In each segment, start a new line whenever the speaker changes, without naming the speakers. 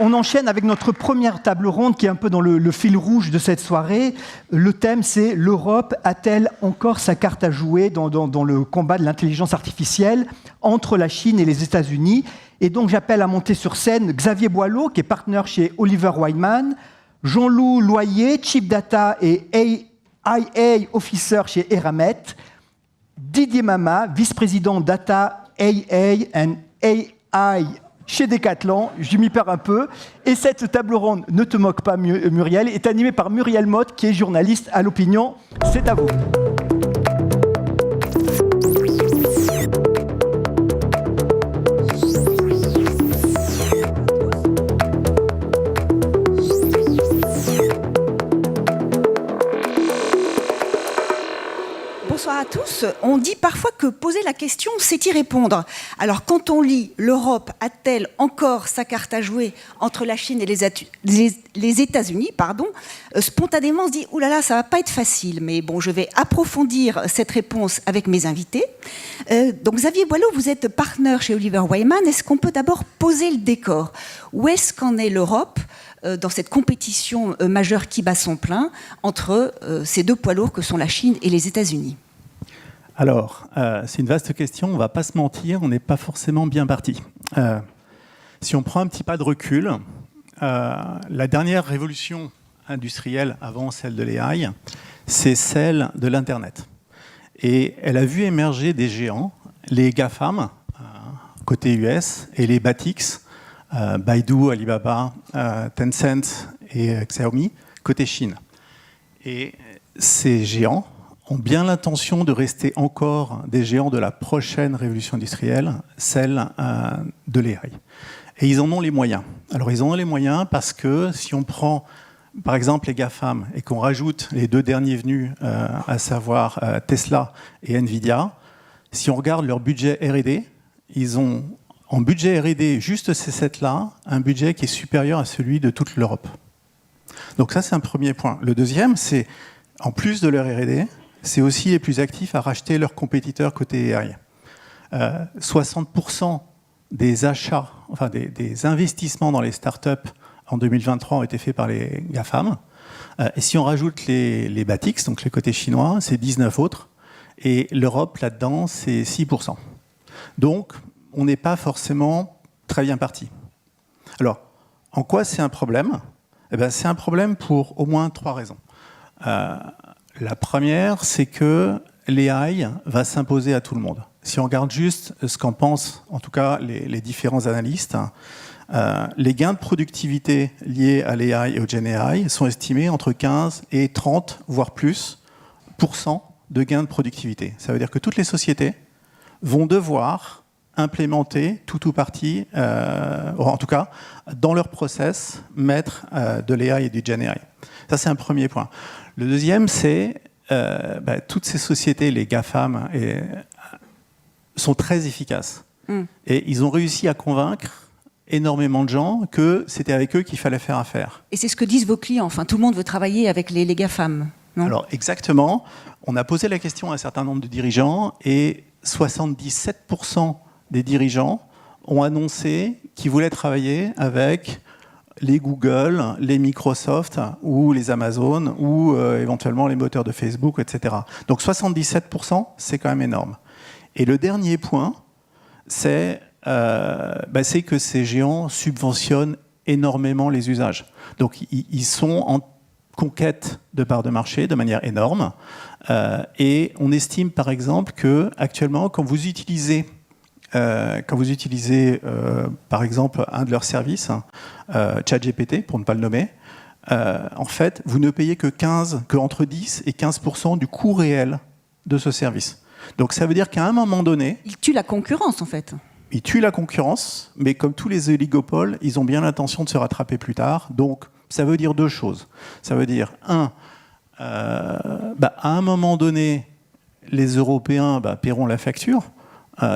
on enchaîne avec notre première table ronde qui est un peu dans le fil rouge de cette soirée. Le thème, c'est « L'Europe a-t-elle encore sa carte à jouer dans le combat de l'intelligence artificielle entre la Chine et les États-Unis ?» Et donc, j'appelle à monter sur scène Xavier Boileau, qui est partenaire chez Oliver Wyman, Jean-Loup Loyer, Chief Data et IA Officer chez Eramet, Didier Mama, vice-président Data, AA and AI chez Decathlon, je m'y perds un peu. Et cette table ronde, ne te moque pas Muriel, est animée par Muriel Motte, qui est journaliste à l'Opinion. C'est à vous.
Bonsoir à tous. On dit parfois que poser la question, c'est y répondre. Alors, quand on lit « L'Europe a-t-elle encore sa carte à jouer entre la Chine et les États-Unis », spontanément, on se dit « Ouh là là, ça va pas être facile ». Mais bon, je vais approfondir cette réponse avec mes invités. Donc, Xavier Boileau, vous êtes partenaire chez Oliver Wyman. Est-ce qu'on peut d'abord poser le décor ? Où est-ce qu'en est l'Europe dans cette compétition majeure qui bat son plein entre ces deux poids lourds que sont la Chine et les États-Unis ?
Alors, c'est une vaste question, on ne va pas se mentir, on n'est pas forcément bien parti. Si on prend un petit pas de recul, la dernière révolution industrielle avant celle de l'AI, c'est celle de l'Internet. Et elle a vu émerger des géants, les GAFAM, côté US, et les BATX, Baidu, Alibaba, Tencent et Xiaomi, côté Chine. Et ces géants ont bien l'intention de rester encore des géants de la prochaine révolution industrielle, celle de l'AI. Et ils en ont les moyens. Alors ils en ont les moyens parce que si on prend par exemple les GAFAM et qu'on rajoute les deux derniers venus, à savoir Tesla et Nvidia, si on regarde leur budget R&D, ils ont en budget R&D, juste ces sept-là, un budget qui est supérieur à celui de toute l'Europe. Donc ça, c'est un premier point. Le deuxième, c'est, en plus de leur R&D, c'est aussi les plus actifs à racheter leurs compétiteurs côté AI. 60% des achats, enfin des investissements dans les startups en 2023 ont été faits par les GAFAM. Et si on rajoute les BATX, donc les côtés chinois, c'est 19 autres. Et l'Europe, là-dedans, c'est 6%. Donc, on n'est pas forcément très bien parti. Alors, en quoi c'est un problème ? Eh bien, c'est un problème pour au moins 3 raisons. La première, c'est que l'AI va s'imposer à tout le monde. Si on regarde juste ce qu'en pensent, en tout cas, les différents analystes, les gains de productivité liés à l'AI et au Gen AI sont estimés entre 15 et 30, voire plus, % de gains de productivité. Ça veut dire que toutes les sociétés vont devoir implémenter tout ou partie, en tout cas, dans leur process, mettre de l'AI et du Gen AI. Ça, c'est un premier point. Le deuxième, c'est toutes ces sociétés, les GAFAM, sont très efficaces. Et ils ont réussi à convaincre énormément de gens que c'était avec eux qu'il fallait faire affaire.
Et c'est ce que disent vos clients. Enfin, tout le monde veut travailler avec les GAFAM, non ?
Alors, exactement. On a posé la question à un certain nombre de dirigeants et 77% des dirigeants ont annoncé qu'ils voulaient travailler avec les Google, les Microsoft ou les Amazon ou éventuellement les moteurs de Facebook, etc. Donc 77%, c'est quand même énorme. Et le dernier point, c'est que ces géants subventionnent énormément les usages. Donc ils sont en conquête de parts de marché de manière énorme. Et on estime par exemple que actuellement, quand vous utilisez par exemple un de leurs services, ChatGPT pour ne pas le nommer, en fait, vous ne payez que entre 10 et 15% du coût réel de ce service. Donc ça veut dire qu'à un moment donné...
Il tue la concurrence en fait.
Ils tuent la concurrence, mais comme tous les oligopoles, ils ont bien l'intention de se rattraper plus tard. Donc ça veut dire 2 choses. Ça veut dire, à un moment donné, les Européens paieront la facture.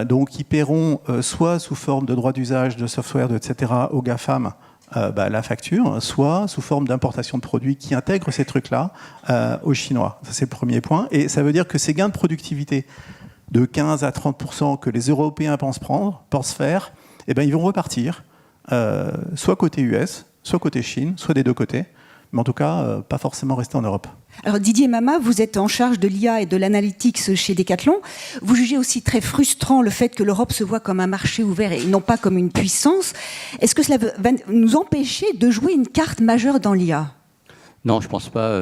Donc ils paieront soit sous forme de droits d'usage, de software, etc. aux GAFAM la facture, soit sous forme d'importation de produits qui intègrent ces trucs-là aux Chinois. Ça, c'est le premier point. Et ça veut dire que ces gains de productivité de 15 à 30% que les Européens pensent faire, ils vont repartir soit côté US, soit côté Chine, soit des deux côtés, mais en tout cas, pas forcément rester en Europe.
Alors Didier Mama, vous êtes en charge de l'IA et de l'analytics chez Decathlon. Vous jugez aussi très frustrant le fait que l'Europe se voit comme un marché ouvert et non pas comme une puissance. Est-ce que cela va nous empêcher de jouer une carte majeure dans l'IA ?
Non, je ne pense pas.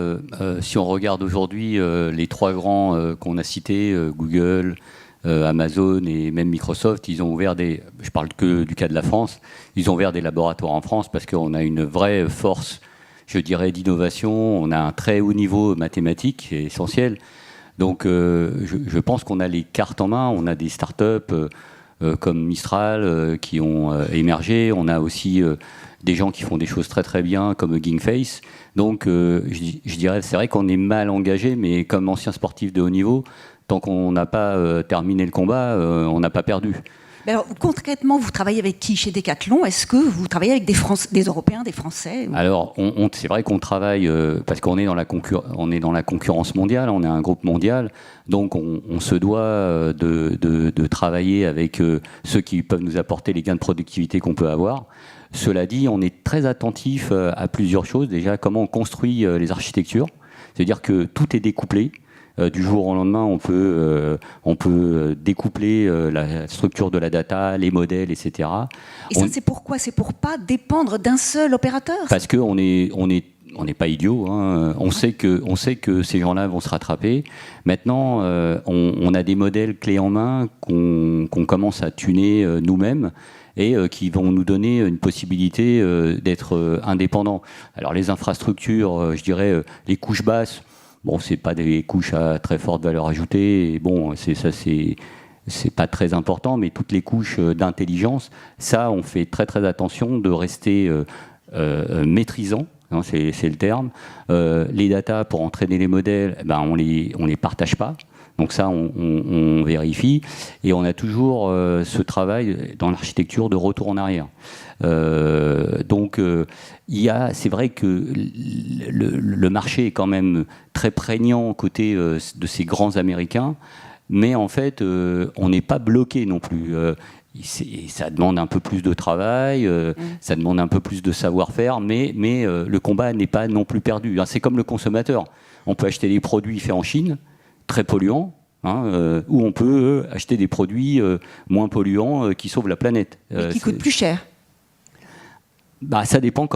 Si on regarde aujourd'hui les trois grands qu'on a cités, Google, Amazon et même Microsoft, ils ont ouvert je parle que du cas de la France, ils ont ouvert des laboratoires en France parce qu'on a une vraie force, je dirais, d'innovation. On a un très haut niveau mathématique, c'est essentiel. Donc je pense qu'on a les cartes en main. On a des startups comme Mistral qui ont émergé. On a aussi des gens qui font des choses très très bien comme Gingface. Donc je dirais, c'est vrai qu'on est mal engagé, mais comme ancien sportif de haut niveau, tant qu'on n'a pas terminé le combat, on n'a pas perdu.
Mais alors, concrètement, vous travaillez avec qui chez Decathlon ? Est-ce que vous travaillez avec des Européens, des Français ?
Alors, c'est vrai qu'on travaille parce qu'on est dans la concurrence mondiale, on est un groupe mondial, donc on se doit de travailler avec ceux qui peuvent nous apporter les gains de productivité qu'on peut avoir. Cela dit, on est très attentif à plusieurs choses. Déjà, comment on construit les architectures, c'est-à-dire que tout est découplé. Du jour au lendemain, on peut découpler la structure de la data, les modèles, etc.
Et ça, c'est pourquoi ? C'est pour pas dépendre d'un seul opérateur ?
Parce qu'on n'est pas idiot. Hein. On sait que ces gens-là vont se rattraper. Maintenant, on a des modèles clés en main qu'on commence à tuner nous-mêmes et qui vont nous donner une possibilité d'être indépendants. Alors les infrastructures, je dirais les couches basses, bon, c'est pas des couches à très forte valeur ajoutée. Et bon, c'est pas très important, mais toutes les couches d'intelligence, ça, on fait très très attention de rester maîtrisant. Hein, c'est le terme. Les datas pour entraîner les modèles, ben on les partage pas. Donc ça, on vérifie. Et on a toujours ce travail dans l'architecture de retour en arrière. C'est vrai que le marché est quand même très prégnant aux côtés de ces grands Américains, mais en fait, on n'est pas bloqué non plus. Ça demande un peu plus de travail, ça demande un peu plus de savoir-faire, mais le combat n'est pas non plus perdu. C'est comme le consommateur. On peut acheter des produits faits en Chine, très polluants, ou on peut acheter des produits moins polluants qui sauvent la planète.
Et qui coûtent plus cher.
Bah, ça dépend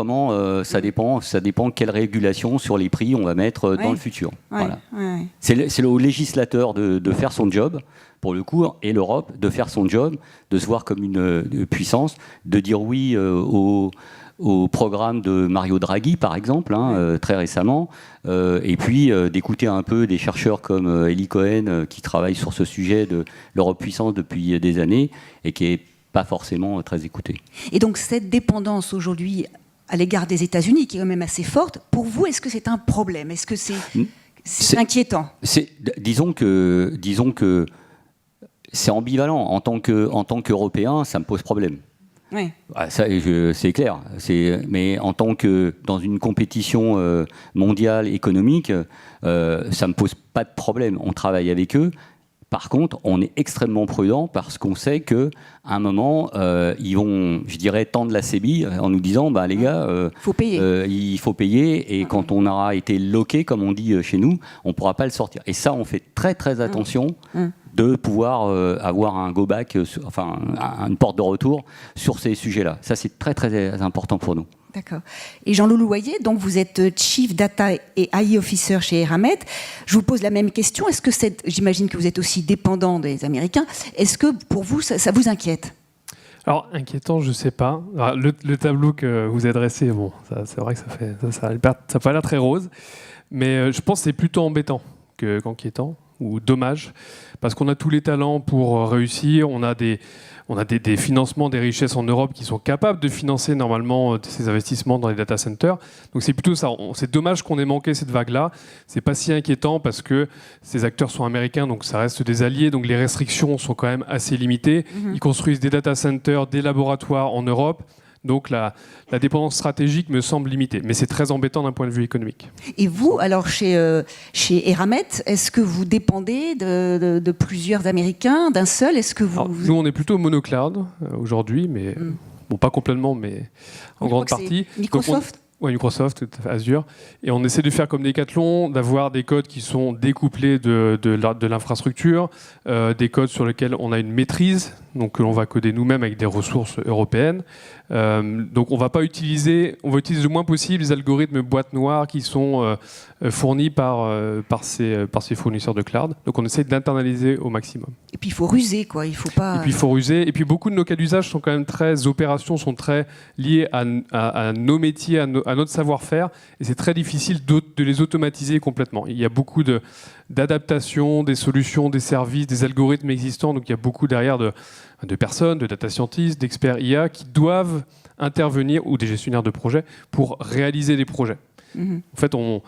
ça dépend quelle régulation sur les prix on va mettre dans le futur.
Ouais,
voilà.
Ouais.
C'est le législateur de faire son job, pour le coup, et l'Europe de faire son job, de se voir comme une puissance, de dire oui au programme de Mario Draghi, par exemple, très récemment, et puis d'écouter un peu des chercheurs comme Eli Cohen, qui travaillent sur ce sujet de l'Europe puissance depuis des années, et qui est pas forcément très écouté.
Et donc cette dépendance aujourd'hui à l'égard des États-Unis, qui est quand même assez forte, pour vous, est-ce que c'est un problème ? Est-ce que c'est inquiétant ?
Disons que c'est ambivalent. En tant qu'Européen, ça me pose problème.
Oui.
Ça, c'est clair. Mais en tant que dans une compétition mondiale économique, ça me pose pas de problème. On travaille avec eux. Par contre, on est extrêmement prudent parce qu'on sait qu'à un moment, ils vont, je dirais, tendre la sébille en nous disant, bah, les gars, il faut payer, et quand on aura été loqué, comme on dit chez nous, on ne pourra pas le sortir. Et ça, on fait très très attention de pouvoir avoir un go-back, enfin une porte de retour sur ces sujets-là. Ça, c'est très très important pour nous.
D'accord. Et Jean-Loup Louayer, donc vous êtes Chief Data et AI Officer chez Eramet. Je vous pose la même question. Est-ce que j'imagine que vous êtes aussi dépendant des Américains. Est-ce que pour vous, ça vous inquiète ?
Alors, inquiétant, je ne sais pas. Alors, le tableau que vous avez dressé, bon, c'est vrai que ça n'a pas l'air très rose. Mais je pense que c'est plutôt embêtant qu'inquiétant ou dommage. Parce qu'on a tous les talents pour réussir. On a des financements, des richesses en Europe qui sont capables de financer normalement ces investissements dans les data centers. Donc c'est plutôt ça. C'est dommage qu'on ait manqué cette vague-là. C'est pas si inquiétant parce que ces acteurs sont américains, donc ça reste des alliés. Donc les restrictions sont quand même assez limitées. Ils construisent des data centers, des laboratoires en Europe. Donc la dépendance stratégique me semble limitée. Mais c'est très embêtant d'un point de vue économique. Et
vous, alors chez Eramet, est-ce que vous dépendez de plusieurs Américains, d'un seul ? Est-ce que vous...
Alors, nous, on est plutôt monocloud aujourd'hui, mais Bon, pas complètement, mais en grande partie.
Microsoft.
Oui, Microsoft, Azure. Et on essaie de faire comme Decathlon, d'avoir des codes qui sont découplés de l'infrastructure, des codes sur lesquels on a une maîtrise, donc que l'on va coder nous-mêmes avec des ressources européennes. Donc on va utiliser le moins possible les algorithmes boîte noire qui sont fournis par ces fournisseurs de cloud. Donc on essaie d'internaliser au maximum.
Et puis il faut ruser, quoi. Il faut pas.
Et puis il faut ruser. Et puis beaucoup de nos cas d'usage sont quand même opérations sont très liées à nos métiers, à notre savoir-faire. Et c'est très difficile de les automatiser complètement. Il y a beaucoup d'adaptations, des solutions, des services, des algorithmes existants. Donc il y a beaucoup derrière de personnes, de data scientists, d'experts IA qui doivent intervenir, ou des gestionnaires de projets, pour réaliser des projets. En fait, on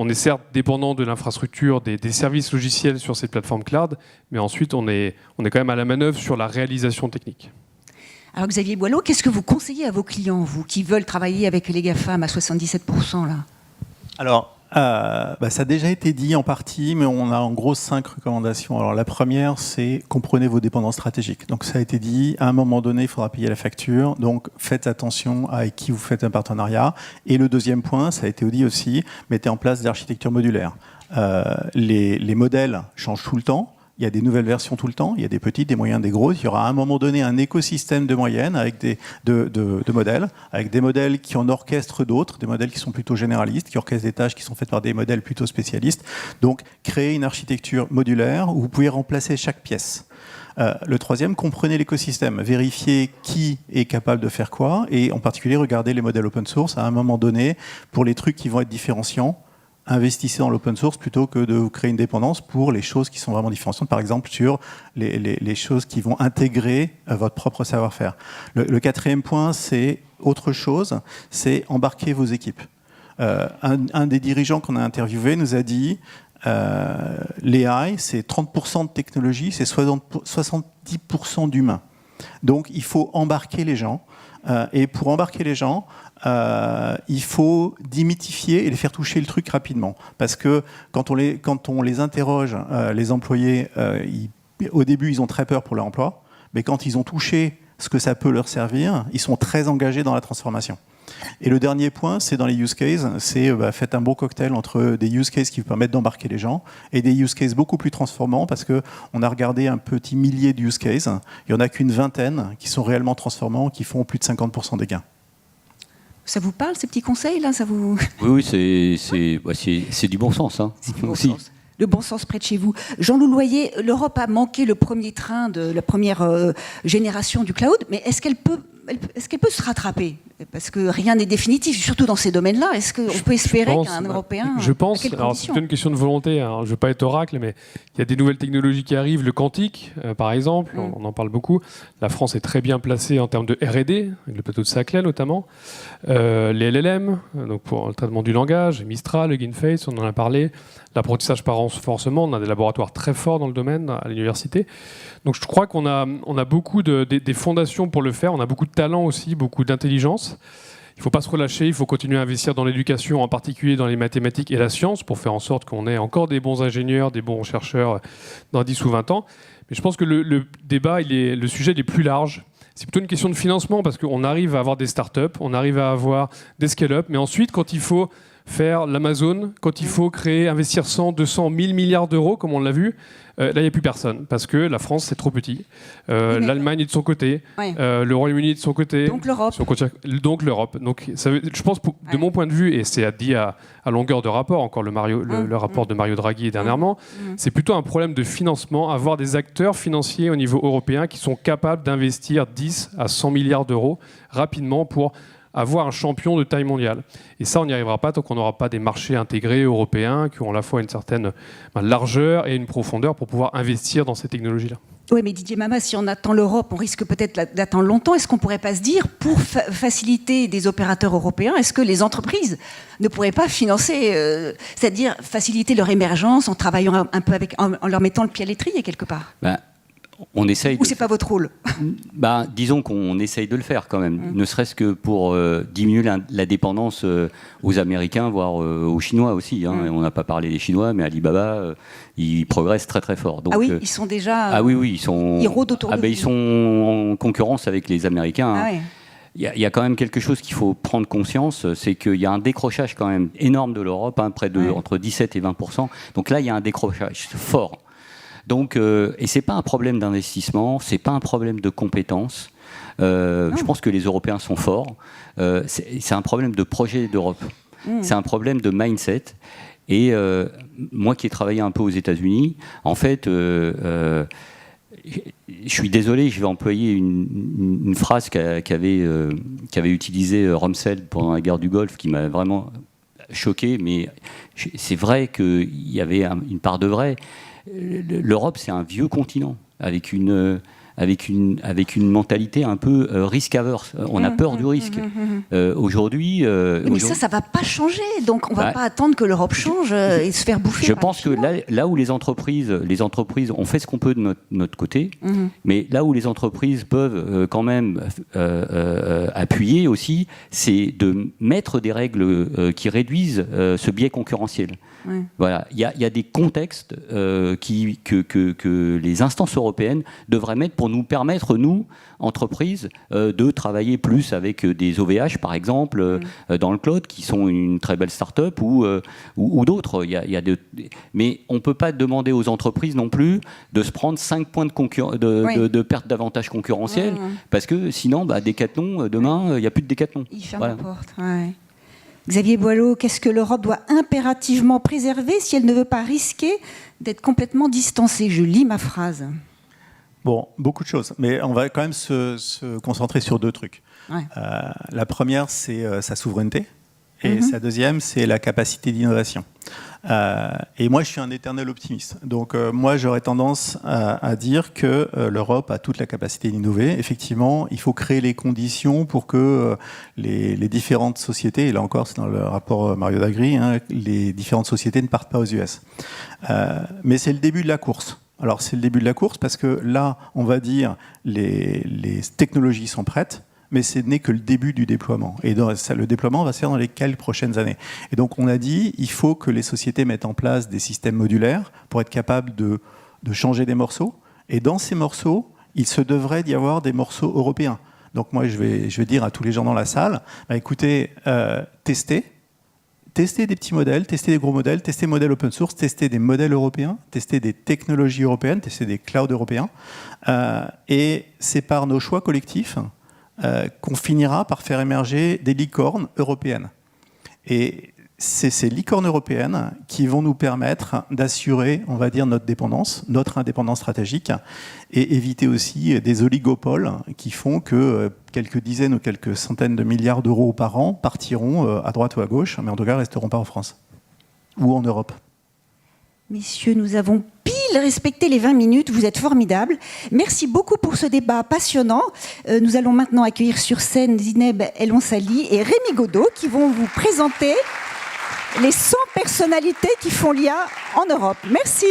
est certes dépendant de l'infrastructure, des services logiciels sur ces plateformes cloud, mais ensuite on est quand même à la manœuvre sur la réalisation technique.
Alors Xavier Boileau, qu'est-ce que vous conseillez à vos clients, vous, qui veulent travailler avec les GAFAM à 77% là ?
Alors, ça a déjà été dit en partie, mais on a en gros 5 recommandations. Alors la première, c'est comprenez vos dépendances stratégiques. Donc ça a été dit, à un moment donné, il faudra payer la facture. Donc faites attention à avec qui vous faites un partenariat. Et le deuxième point, ça a été dit aussi, mettez en place des architectures modulaires. Les modèles changent tout le temps. Il y a des nouvelles versions tout le temps, il y a des petites, des moyennes, des grosses. Il y aura à un moment donné un écosystème de moyennes avec de modèles, avec des modèles qui en orchestrent d'autres, des modèles qui sont plutôt généralistes, qui orchestrent des tâches qui sont faites par des modèles plutôt spécialistes. Donc, créer une architecture modulaire où vous pouvez remplacer chaque pièce. Le troisième, comprenez l'écosystème, vérifiez qui est capable de faire quoi, et en particulier, regardez les modèles open source à un moment donné pour les trucs qui vont être différenciants. Investissez dans l'open source plutôt que de vous créer une dépendance pour les choses qui sont vraiment différenciantes, par exemple sur les choses qui vont intégrer votre propre savoir-faire. Le quatrième point, c'est autre chose, c'est embarquer vos équipes. Un des dirigeants qu'on a interviewé nous a dit l'AI, c'est 30% de technologie, c'est 70% d'humain. Donc il faut embarquer les gens. Et pour embarquer les gens, il faut démythifier et les faire toucher le truc rapidement. Parce que quand on les interroge, les employés, au début, ils ont très peur pour leur emploi. Mais quand ils ont touché ce que ça peut leur servir, ils sont très engagés dans la transformation. Et le dernier point, c'est dans les use cases, c'est faites un bon cocktail entre des use cases qui vous permettent d'embarquer les gens et des use cases beaucoup plus transformants, parce qu'on a regardé un petit millier de use cases, il n'y en a qu'une vingtaine qui sont réellement transformants, qui font plus de 50% des gains.
Ça vous parle, ces petits conseils là, ça vous...
Oui, c'est du bon sens. Hein.
C'est du bon sens. Le bon sens près de chez vous. Jean-Loup Loyer, l'Europe a manqué le premier train de la première génération du cloud, mais est-ce qu'elle peut se rattraper ? Parce que rien n'est définitif, surtout dans ces domaines-là. Est-ce qu'on peut espérer qu'un Européen...
Je pense, alors c'est une question de volonté, hein, je ne veux pas être oracle, mais il y a des nouvelles technologies qui arrivent, le quantique, par exemple, on en parle beaucoup. La France est très bien placée en termes de R&D, avec le plateau de Saclay notamment. Les LLM, donc pour le traitement du langage, Mistral, Hugging Face, on en a parlé. L'apprentissage par renforcement, on a des laboratoires très forts dans le domaine à l'université. Donc je crois qu'on a beaucoup des fondations pour le faire, on a beaucoup de talent aussi, beaucoup d'intelligence. Il ne faut pas se relâcher, il faut continuer à investir dans l'éducation, en particulier dans les mathématiques et la science, pour faire en sorte qu'on ait encore des bons ingénieurs, des bons chercheurs dans 10 ou 20 ans. Mais je pense que le débat, le sujet il est plus large. C'est plutôt une question de financement, parce qu'on arrive à avoir des startups, on arrive à avoir des scale-up, mais ensuite, quand il faut faire l'Amazon, quand il faut investir 100, 200, 1000 milliards d'euros, comme on l'a vu, là, il n'y a plus personne, parce que la France, c'est trop petit. L'Allemagne est de son côté, le Royaume-Uni est de son côté.
Donc l'Europe.
Donc je pense, de mon point de vue, et c'est dit à longueur de rapport, encore le rapport de Mario Draghi dernièrement, c'est plutôt un problème de financement, avoir des acteurs financiers au niveau européen qui sont capables d'investir 10 à 100 milliards d'euros rapidement pour avoir un champion de taille mondiale. Et ça, on n'y arrivera pas tant qu'on n'aura pas des marchés intégrés européens qui ont à la fois une certaine largeur et une profondeur pour pouvoir investir dans ces technologies-là.
Oui, mais Didier Mama, si on attend l'Europe, on risque peut-être d'attendre longtemps. Est-ce qu'on ne pourrait pas se dire, pour faciliter des opérateurs européens, est-ce que les entreprises ne pourraient pas financer, c'est-à-dire faciliter leur émergence en travaillant un peu en leur mettant le pied à l'étrier quelque part ?
On essaye.
Ou c'est pas votre rôle ?
Disons qu'on essaye de le faire quand même, ne serait-ce que pour diminuer la dépendance aux Américains, voire aux Chinois aussi. Hein. On n'a pas parlé des Chinois, mais Alibaba, ils progressent très très fort. Donc,
ils sont déjà.
Ils sont.
Ils rôdent autour de
ils sont en concurrence avec les Américains. il y a quand même quelque chose qu'il faut prendre conscience, c'est qu'il y a un décrochage quand même énorme de l'Europe, près de entre 17 et 20%. Donc là, il y a un décrochage fort. Donc, et c'est pas un problème d'investissement, c'est pas un problème de compétences. Je pense que les Européens sont forts. C'est un problème de projet d'Europe. C'est un problème de mindset. Et moi qui ai travaillé un peu aux États-Unis, en fait, je suis désolé, je vais employer une phrase qu'avait utilisée Rumsfeld pendant la guerre du Golfe, qui m'a vraiment choqué, mais c'est vrai qu'il y avait une part de vrai. L'Europe, c'est un vieux continent, avec une mentalité un peu risk-averse. On a peur du risque. Aujourd'hui...
mais ça ne va pas changer. Donc on ne va pas attendre que l'Europe change et se faire bouffer.
Je pense que là où les entreprises ont fait ce qu'on peut de notre côté, mais là où les entreprises peuvent quand même appuyer aussi, c'est de mettre des règles qui réduisent ce biais concurrentiel. Voilà. Il y a des contextes que les instances européennes devraient mettre pour nous permettre, nous, entreprises, de travailler plus avec des OVH, par exemple, dans le cloud, qui sont une très belle start-up, ou d'autres. Mais on ne peut pas demander aux entreprises non plus de se prendre 5 points de perte d'avantage concurrentiel, parce que sinon, Decathlon, demain, il n'y a plus de Decathlon.
Il ferme la porte. Ouais. Xavier Boileau, qu'est-ce que l'Europe doit impérativement préserver si elle ne veut pas risquer d'être complètement distancée? Je lis ma phrase.
Bon, beaucoup de choses, mais on va quand même se concentrer sur 2 trucs. La première, c'est sa souveraineté, et sa deuxième, c'est la capacité d'innovation. Et moi, je suis un éternel optimiste. Donc, moi, j'aurais tendance à dire que l'Europe a toute la capacité d'innover. Effectivement, il faut créer les conditions pour que les différentes sociétés, et là encore, c'est dans le rapport Mario Dagri, les différentes sociétés ne partent pas aux US. Mais c'est le début de la course. Alors, c'est le début de la course parce que là, on va dire, les technologies sont prêtes, mais ce n'est que le début du déploiement. Et le déploiement va se faire dans les quelques prochaines années. Et donc, on a dit, il faut que les sociétés mettent en place des systèmes modulaires pour être capables de changer des morceaux. Et dans ces morceaux, il se devrait d'y avoir des morceaux européens. Donc, moi, je vais dire à tous les gens dans la salle, écoutez, testez des petits modèles, tester des gros modèles, tester des modèles open source, tester des modèles européens, tester des technologies européennes, tester des clouds européens. Et c'est par nos choix collectifs qu'on finira par faire émerger des licornes européennes. Et c'est ces licornes européennes qui vont nous permettre d'assurer, on va dire, notre indépendance stratégique, et éviter aussi des oligopoles qui font que quelques dizaines ou quelques centaines de milliards d'euros par an partiront à droite ou à gauche, mais en tout cas ne resteront pas en France ou en Europe.
Messieurs, nous avons pile respecté les 20 minutes. Vous êtes formidables. Merci beaucoup pour ce débat passionnant. Nous allons maintenant accueillir sur scène Zineb El Onsali et Rémi Godot qui vont vous présenter les 100 personnalités qui font l'IA en Europe. Merci.